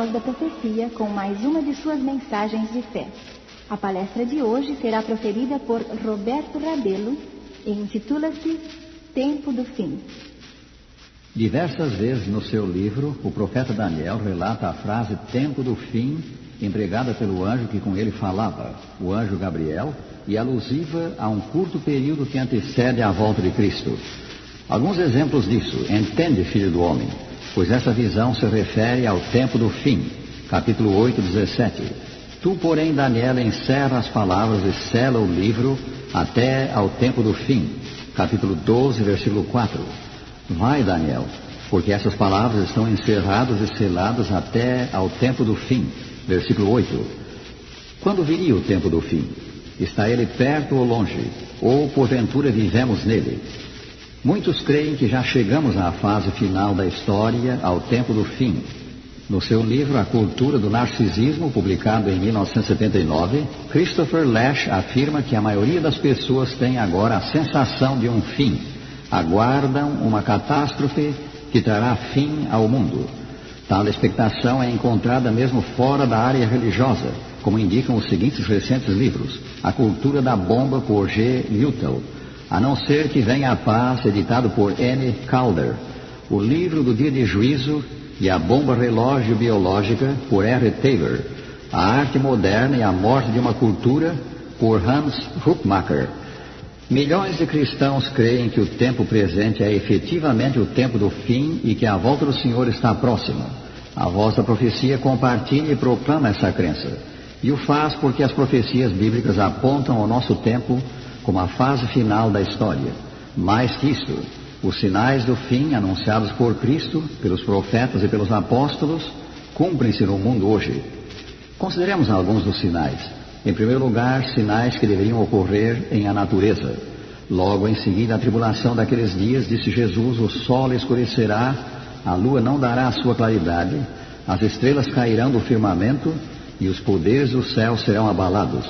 voz da profecia com mais uma de suas mensagens de fé. A palestra de hoje será proferida por Roberto Rabelo e intitula-se Tempo do Fim. Diversas vezes no seu livro, o profeta Daniel relata a frase tempo do fim, empregada pelo anjo que com ele falava, o anjo Gabriel, e alusiva a um curto período que antecede a volta de Cristo. Alguns exemplos disso: entende, filho do homem, pois essa visão se refere ao tempo do fim. Capítulo 8, 17. Tu, porém, Daniel, encerra as palavras e sela o livro até ao tempo do fim. Capítulo 12, versículo 4. Vai, Daniel, porque essas palavras estão encerradas e seladas até ao tempo do fim. Versículo 8. Quando viria o tempo do fim? Está ele perto ou longe? Ou, porventura, vivemos nele? Muitos creem que já chegamos à fase final da história, ao tempo do fim. No seu livro A Cultura do Narcisismo, publicado em 1979, Christopher Lasch afirma que a maioria das pessoas tem agora a sensação de um fim. Aguardam uma catástrofe que trará fim ao mundo. Tal expectação é encontrada mesmo fora da área religiosa, como indicam os seguintes recentes livros: A Cultura da Bomba, por G. Littell, A Não Ser que Venha a Paz, editado por N. Calder, O Livro do Dia de Juízo e a Bomba Relógio Biológica, por R. Taylor, A Arte Moderna e a Morte de uma Cultura, por Hans Hupmacher. Milhões de cristãos creem que o tempo presente é efetivamente o tempo do fim e que a volta do Senhor está próxima. A voz da profecia compartilha e proclama essa crença, e o faz porque as profecias bíblicas apontam ao nosso tempo como a fase final da história. Mais que isto, os sinais do fim anunciados por Cristo, pelos profetas e pelos apóstolos, cumprem-se no mundo hoje. Consideremos alguns dos sinais. Em primeiro lugar, sinais que deveriam ocorrer em a natureza. Logo em seguida, a tribulação daqueles dias, disse Jesus: o sol escurecerá, a lua não dará a sua claridade, as estrelas cairão do firmamento e os poderes do céu serão abalados.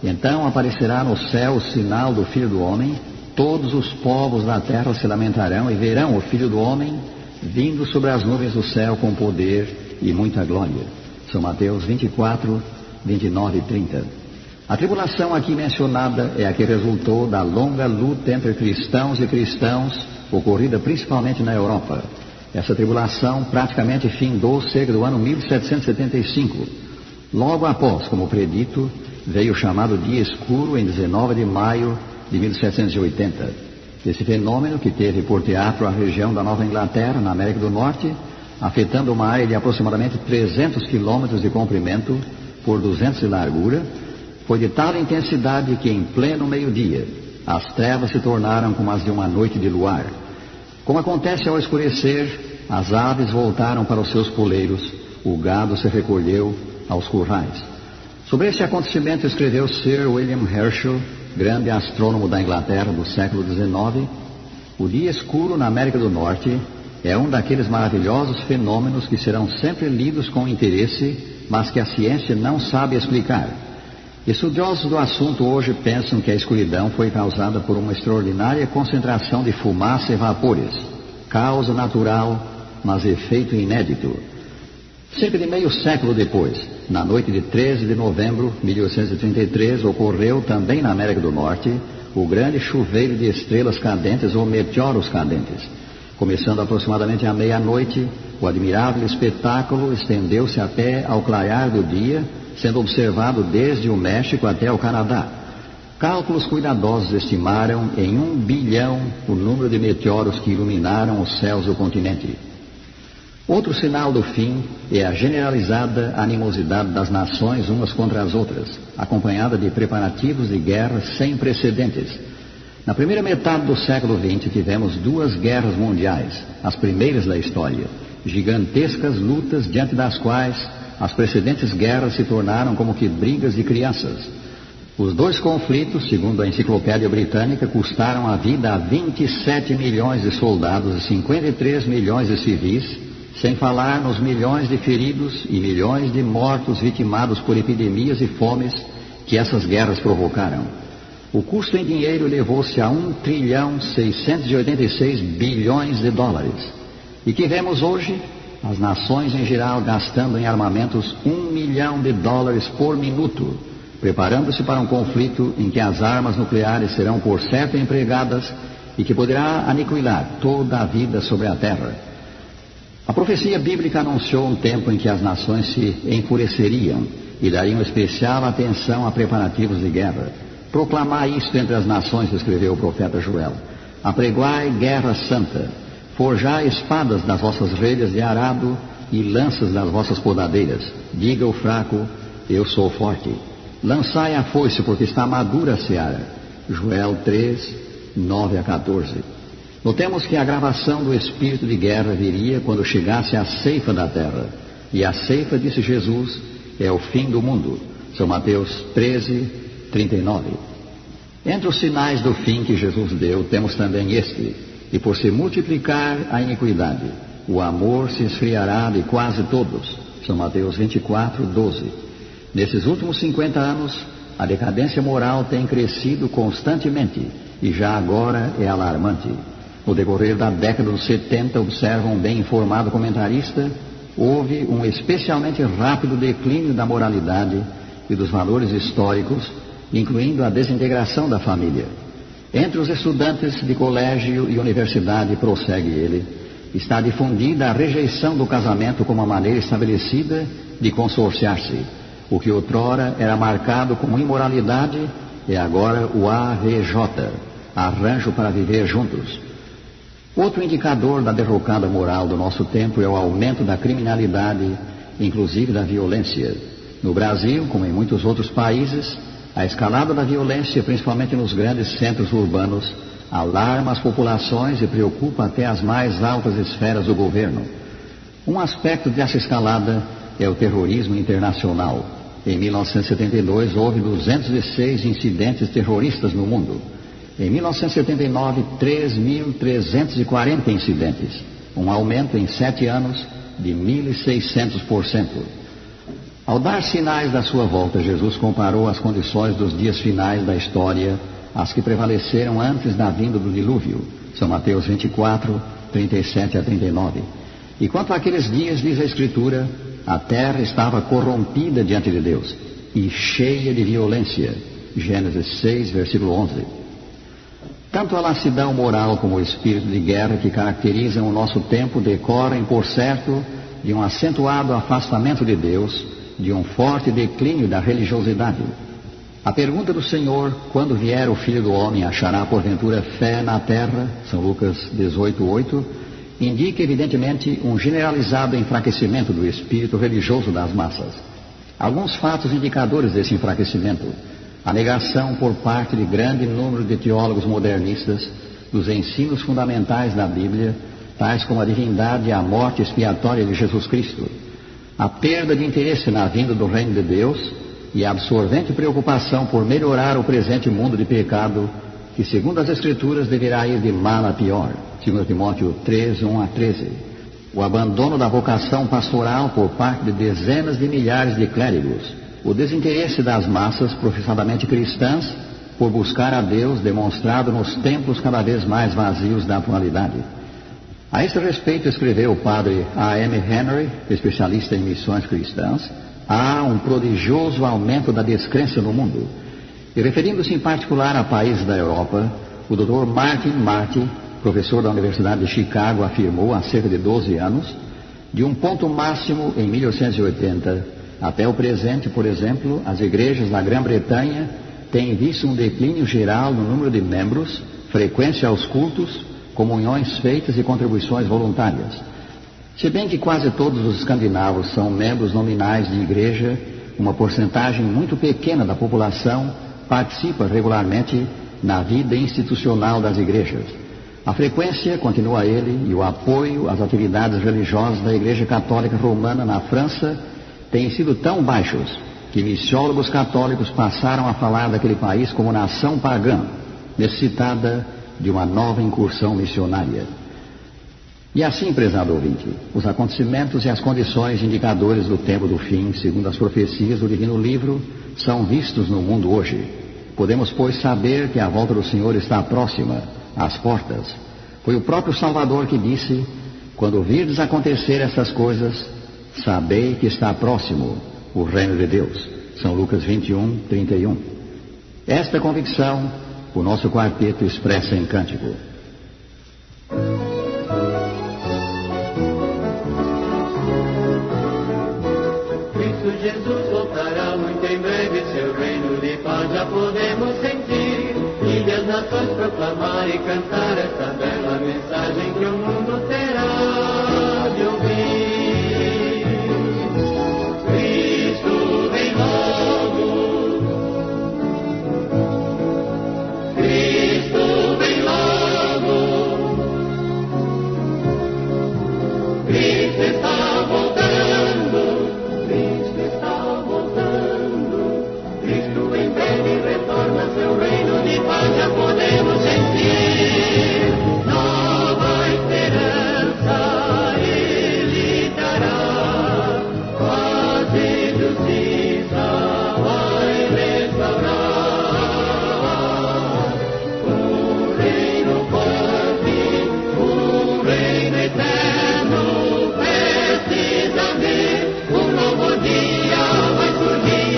Então aparecerá no céu o sinal do Filho do Homem, todos os povos da terra se lamentarão e verão o Filho do Homem vindo sobre as nuvens do céu com poder e muita glória. São Mateus 24, 29 e 30. A tribulação aqui mencionada é a que resultou da longa luta entre cristãos e cristãos, ocorrida principalmente na Europa. Essa tribulação praticamente findou cerca do ano 1775. Logo após, como predito, veio o chamado Dia Escuro em 19 de maio de 1780. Esse fenômeno, que teve por teatro a região da Nova Inglaterra, na América do Norte, afetando uma área de aproximadamente 300 quilômetros de comprimento por 200 de largura, foi de tal intensidade que, em pleno meio-dia, as trevas se tornaram como as de uma noite de luar. Como acontece ao escurecer, as aves voltaram para os seus poleiros, o gado se recolheu aos currais. Sobre este acontecimento escreveu Sir William Herschel, grande astrônomo da Inglaterra do século XIX: o dia escuro na América do Norte é um daqueles maravilhosos fenômenos que serão sempre lidos com interesse, mas que a ciência não sabe explicar. Estudiosos do assunto hoje pensam que a escuridão foi causada por uma extraordinária concentração de fumaça e vapores, causa natural, mas efeito inédito. Cerca de meio século depois, na noite de 13 de novembro de 1833, ocorreu também na América do Norte o grande chuveiro de estrelas cadentes ou meteoros cadentes. Começando aproximadamente à meia-noite, o admirável espetáculo estendeu-se até ao clarear do dia, sendo observado desde o México até o Canadá. Cálculos cuidadosos estimaram em 1 bilhão o número de meteoros que iluminaram os céus do continente. Outro sinal do fim é a generalizada animosidade das nações umas contra as outras, acompanhada de preparativos de guerra sem precedentes. Na primeira metade do século XX tivemos 2 guerras mundiais, as primeiras da história, gigantescas lutas diante das quais as precedentes guerras se tornaram como que brigas de crianças. Os 2 conflitos, segundo a Enciclopédia Britânica, custaram a vida a 27 milhões de soldados e 53 milhões de civis, sem falar nos milhões de feridos e milhões de mortos vitimados por epidemias e fomes que essas guerras provocaram. O custo em dinheiro elevou-se a 1 trilhão 686 bilhões de dólares. E que vemos hoje? as nações em geral gastando em armamentos $1 milhão por minuto, preparando-se para um conflito em que as armas nucleares serão por certo empregadas e que poderá aniquilar toda a vida sobre a Terra. A profecia bíblica anunciou um tempo em que as nações se enfureceriam e dariam especial atenção a preparativos de guerra. Proclamai isto entre as nações, escreveu o profeta Joel. Apregoai guerra santa. Forjai espadas das vossas relhas de arado e lanças das vossas podadeiras. Diga o fraco, eu sou forte. Lançai a foice, porque está madura a seara. Joel 3, 9 a 14. Notemos que a gravação do espírito de guerra viria quando chegasse a ceifa da terra. E a ceifa, disse Jesus, é o fim do mundo. São Mateus 13, 39. Entre os sinais do fim que Jesus deu, temos também este: e por se multiplicar a iniquidade, o amor se esfriará de quase todos. São Mateus 24, 12. Nesses últimos 50 anos, a decadência moral tem crescido constantemente e já agora é alarmante. No decorrer da década dos 70, observa um bem informado comentarista, houve um especialmente rápido declínio da moralidade e dos valores históricos, incluindo a desintegração da família. Entre os estudantes de colégio e universidade, prossegue ele, está difundida a rejeição do casamento como uma maneira estabelecida de consorciar-se. O que outrora era marcado como imoralidade é agora o AVJ, arranjo para viver juntos. Outro indicador da derrocada moral do nosso tempo é o aumento da criminalidade, inclusive da violência. No Brasil, como em muitos outros países, a escalada da violência, principalmente nos grandes centros urbanos, alarma as populações e preocupa até as mais altas esferas do governo. Um aspecto dessa escalada é o terrorismo internacional. Em 1972, houve 206 incidentes terroristas no mundo. Em 1979, 3.340 incidentes, um aumento em 7 anos de 1.600%. Ao dar sinais da sua volta, Jesus comparou as condições dos dias finais da história às que prevaleceram antes da vinda do dilúvio. São Mateus 24, 37 a 39. E quanto àqueles dias, diz a Escritura, a terra estava corrompida diante de Deus e cheia de violência. Gênesis 6, versículo 11. Tanto a lassidão moral como o espírito de guerra que caracterizam o nosso tempo decorrem, por certo, de um acentuado afastamento de Deus, de um forte declínio da religiosidade. A pergunta do Senhor, quando vier o Filho do Homem, achará porventura fé na terra? São Lucas 18, 8, indica evidentemente um generalizado enfraquecimento do espírito religioso das massas. Alguns fatos indicadores desse enfraquecimento: a negação por parte de grande número de teólogos modernistas dos ensinos fundamentais da Bíblia, tais como a divindade e a morte expiatória de Jesus Cristo, a perda de interesse na vinda do reino de Deus e a absorvente preocupação por melhorar o presente mundo de pecado, que, segundo as Escrituras, deverá ir de mal a pior. 2 Timóteo 3, 1 a 13. O abandono da vocação pastoral por parte de dezenas de milhares de clérigos. O desinteresse das massas professadamente cristãs por buscar a Deus, demonstrado nos templos cada vez mais vazios da atualidade. A este respeito, escreveu o padre A.M. Henry, especialista em missões cristãs, há um prodigioso aumento da descrença no mundo. E referindo-se em particular a países da Europa, o Dr. Martin Marty, professor da Universidade de Chicago, afirmou há cerca de 12 anos, de um ponto máximo em 1880 até o presente, por exemplo, as igrejas da Grã-Bretanha têm visto um declínio geral no número de membros, frequência aos cultos, comunhões feitas e contribuições voluntárias. Se bem que quase todos os escandinavos são membros nominais de igreja, uma porcentagem muito pequena da população participa regularmente na vida institucional das igrejas. A frequência, continua ele, e o apoio às atividades religiosas da Igreja Católica Romana na França têm sido tão baixos que missiólogos católicos passaram a falar daquele país como nação pagã, necessitada de uma nova incursão missionária. E assim, prezado ouvinte, os acontecimentos e as condições indicadores do tempo do fim, segundo as profecias do Divino Livro, são vistos no mundo hoje. Podemos, pois, saber que a volta do Senhor está próxima, às portas. Foi o próprio Salvador que disse: Quando virdes acontecer essas coisas, sabei que está próximo o reino de Deus. São Lucas 21, 31. Esta convicção, o nosso quarteto expressa em cântico. Cristo Jesus voltará muito em breve, seu reino de paz já podemos sentir. E as nações proclamar e cantar esta bela mensagem que o mundo terá de ouvir. Cristo vem logo, Cristo vem logo, Cristo está voltando, Cristo está voltando, Cristo em breve retorna, seu reino de paz já podemos sentir. Nova esperança ele dará, paz e justiça vai restaurar. Um reino forte, um reino eterno precisa ver, um novo dia vai surgir.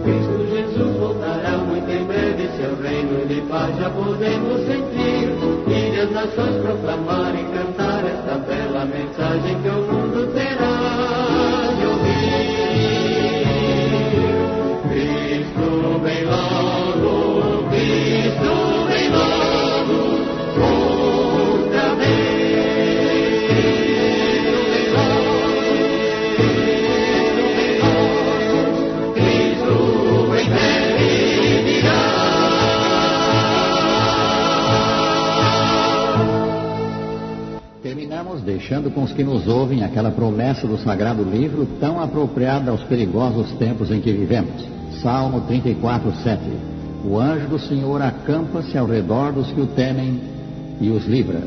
Cristo Jesus voltará muito em breve, seu reino de paz já podemos sentir. E as nações proclamar e cantar esta bela mensagem que o mundo terá de ouvir. Cristo vem logo, Cristo vem logo, outra vez. Cristo vem breve virá. Terminamos deixando com os que nos ouvem aquela promessa do Sagrado Livro tão apropriada aos perigosos tempos em que vivemos. Salmo 34, 7. O anjo do Senhor acampa-se ao redor dos que o temem e os livra.